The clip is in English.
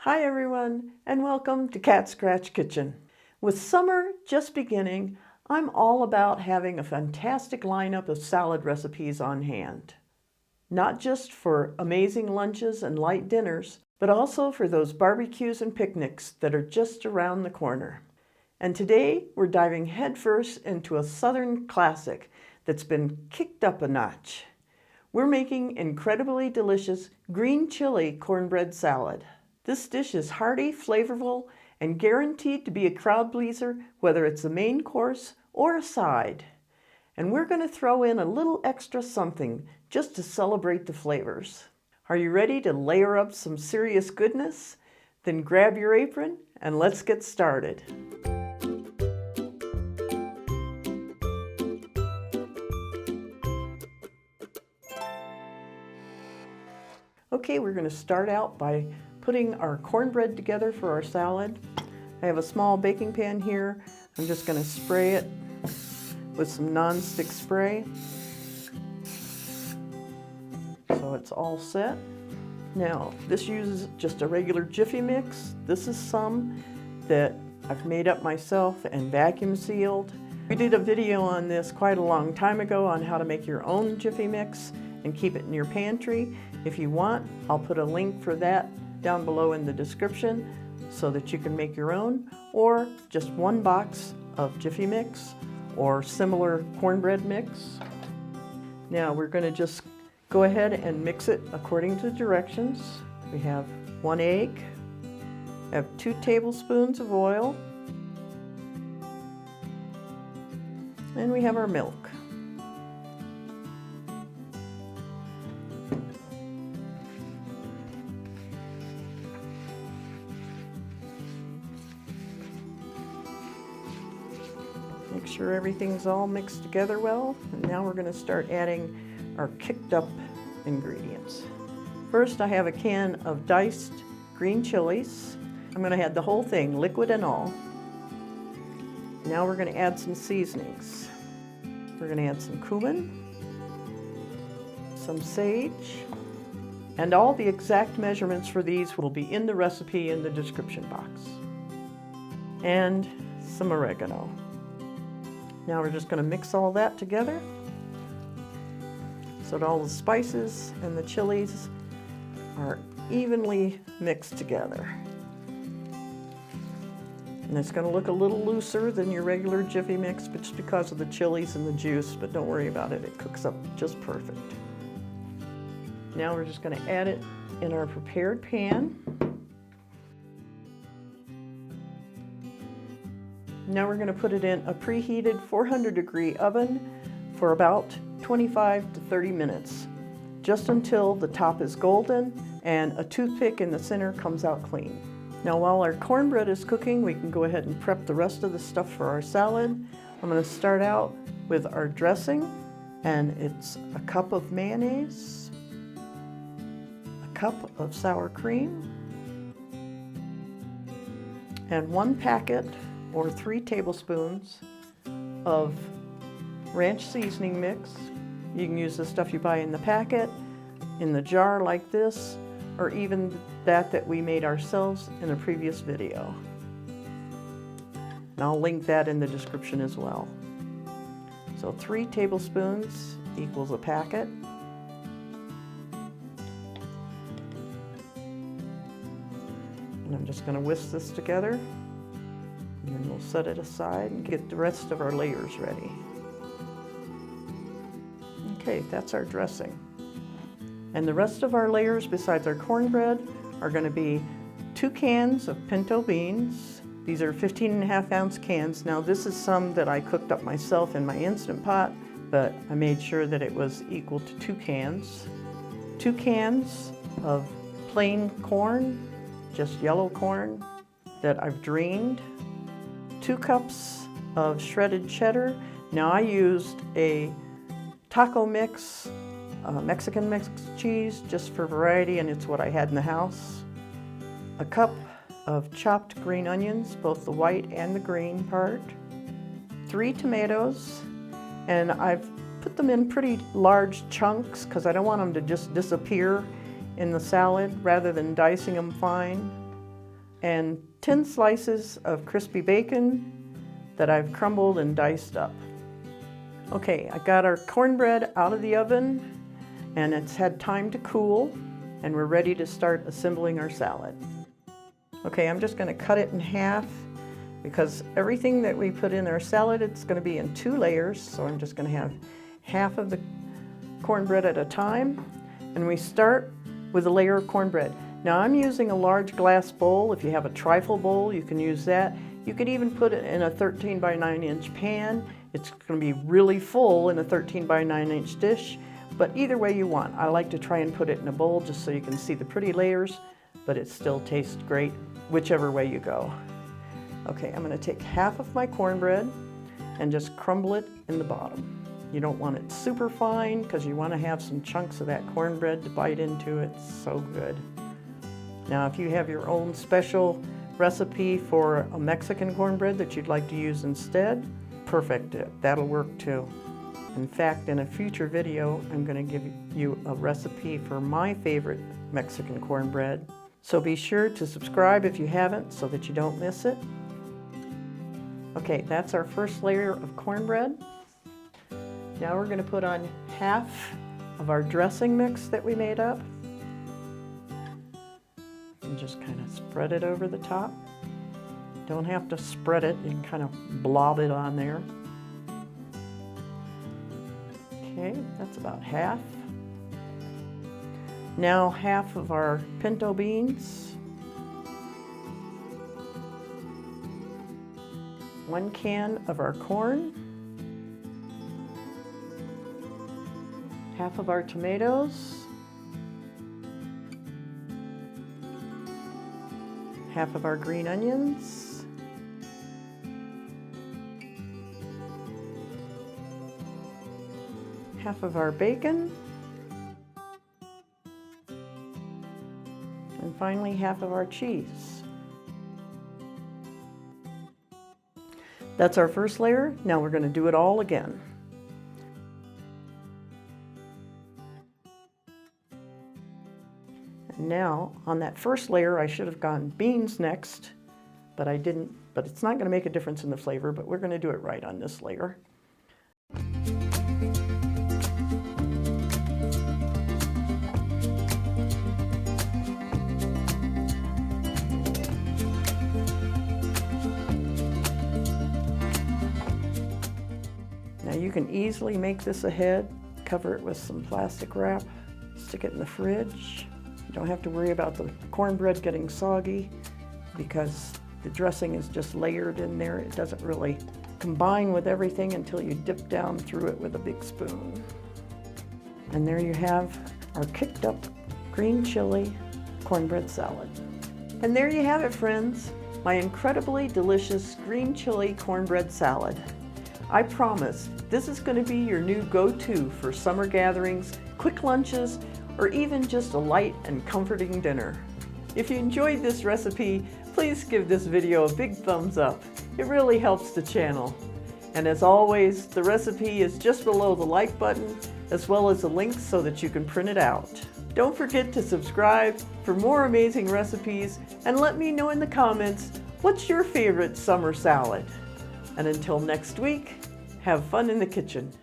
Hi everyone, and welcome to Cat Scratch Kitchen. With summer just beginning, I'm all about having a fantastic lineup of salad recipes on hand. Not just for amazing lunches and light dinners, but also for those barbecues and picnics that are just around the corner. And today, we're diving headfirst into a southern classic that's been kicked up a notch. We're making incredibly delicious green chili cornbread salad. This dish is hearty, flavorful, and guaranteed to be a crowd pleaser, whether it's the main course or a side. And we're going to throw in a little extra something just to celebrate the flavors. Are you ready to layer up some serious goodness? Then grab your apron and let's get started. Okay, we're going to start out by putting our cornbread together for our salad. I have a small baking pan here. I'm just going to spray it with some non-stick spray. So it's all set. Now, this uses just a regular Jiffy mix. This is some that I've made up myself and vacuum sealed. We did a video on this quite a long time ago on how to make your own Jiffy mix and keep it in your pantry. If you want, I'll put a link for that down below in the description so that you can make your own, or just one box of Jiffy mix or similar cornbread mix. Now we're going to just go ahead and mix it according to the directions. We have 1 egg, I have 2 tablespoons of oil, and we have our milk. Make sure everything's all mixed together well. And now we're going to start adding our kicked up ingredients. First, I have a can of diced green chilies. I'm going to add the whole thing, liquid and all. Now we're going to add some seasonings. We're going to add some cumin, some sage, and all the exact measurements for these will be in the recipe in the description box. And some oregano. Now we're just going to mix all that together so that all the spices and the chilies are evenly mixed together. And it's going to look a little looser than your regular Jiffy mix, but just because of the chilies and the juice, but don't worry about it, it cooks up just perfect. Now we're just going to add it in our prepared pan. Now we're going to put it in a preheated 400-degree oven for about 25 to 30 minutes, just until the top is golden and a toothpick in the center comes out clean. Now while our cornbread is cooking, we can go ahead and prep the rest of the stuff for our salad. I'm going to start out with our dressing, and it's a cup of mayonnaise, a cup of sour cream, and 1 packet or 3 tablespoons of ranch seasoning mix. You can use the stuff you buy in the packet, in the jar like this, or even that we made ourselves in a previous video. And I'll link that in the description as well. So 3 tablespoons equals a packet. And I'm just going to whisk this together. And then we'll set it aside and get the rest of our layers ready. Okay, that's our dressing. And the rest of our layers besides our cornbread are going to be 2 cans of pinto beans. These are 15.5-ounce cans. Now this is some that I cooked up myself in my Instant Pot, but I made sure that it was equal to 2 cans. 2 cans of plain corn, just yellow corn that I've drained. 2 cups of shredded cheddar. Now I used a taco mix, Mexican mixed cheese, just for variety, and it's what I had in the house. A cup of chopped green onions, both the white and the green part. 3 tomatoes, and I've put them in pretty large chunks because I don't want them to just disappear in the salad rather than dicing them fine. and 10 slices of crispy bacon that I've crumbled and diced up. Okay, I got our cornbread out of the oven and it's had time to cool, and we're ready to start assembling our salad. Okay, I'm just going to cut it in half because everything that we put in our salad, it's going to be in 2 layers, so I'm just going to have half of the cornbread at a time, and we start with a layer of cornbread. Now I'm using a large glass bowl. If you have a trifle bowl, you can use that. You could even put it in a 13 by 9 inch pan. It's going to be really full in a 13 by 9 inch dish, but either way you want. I like to try and put it in a bowl just so you can see the pretty layers, but it still tastes great whichever way you go. Okay, I'm going to take half of my cornbread and just crumble it in the bottom. You don't want it super fine because you want to have some chunks of that cornbread to bite into. It's so good. Now if you have your own special recipe for a Mexican cornbread that you'd like to use instead, perfect. That'll work too. In fact, in a future video, I'm going to give you a recipe for my favorite Mexican cornbread. So be sure to subscribe if you haven't so that you don't miss it. Okay, that's our first layer of cornbread. Now we're going to put on half of our dressing mix that we made up. And just kind of spread it over the top. Don't have to spread it, you can kind of blob it on there. Okay, that's about half. Now half of our pinto beans, 1 can of our corn, half of our tomatoes, half of our green onions, half of our bacon, and finally half of our cheese. That's our first layer. Now we're going to do it all again. And now on that first layer I should have gone beans next, but I didn't. But it's not going to make a difference in the flavor, but we're going to do it right on this layer. Now you can easily make this ahead, cover it with some plastic wrap, stick it in the fridge. You don't have to worry about the cornbread getting soggy because the dressing is just layered in there. It doesn't really combine with everything until you dip down through it with a big spoon. And there you have our kicked up green chili cornbread salad. And there you have it, friends, my incredibly delicious green chili cornbread salad. I promise this is going to be your new go-to for summer gatherings, quick lunches, or even just a light and comforting dinner. If you enjoyed this recipe, please give this video a big thumbs up. It really helps the channel. And as always, the recipe is just below the like button, as well as a link so that you can print it out. Don't forget to subscribe for more amazing recipes, and let me know in the comments, what's your favorite summer salad? And until next week, have fun in the kitchen.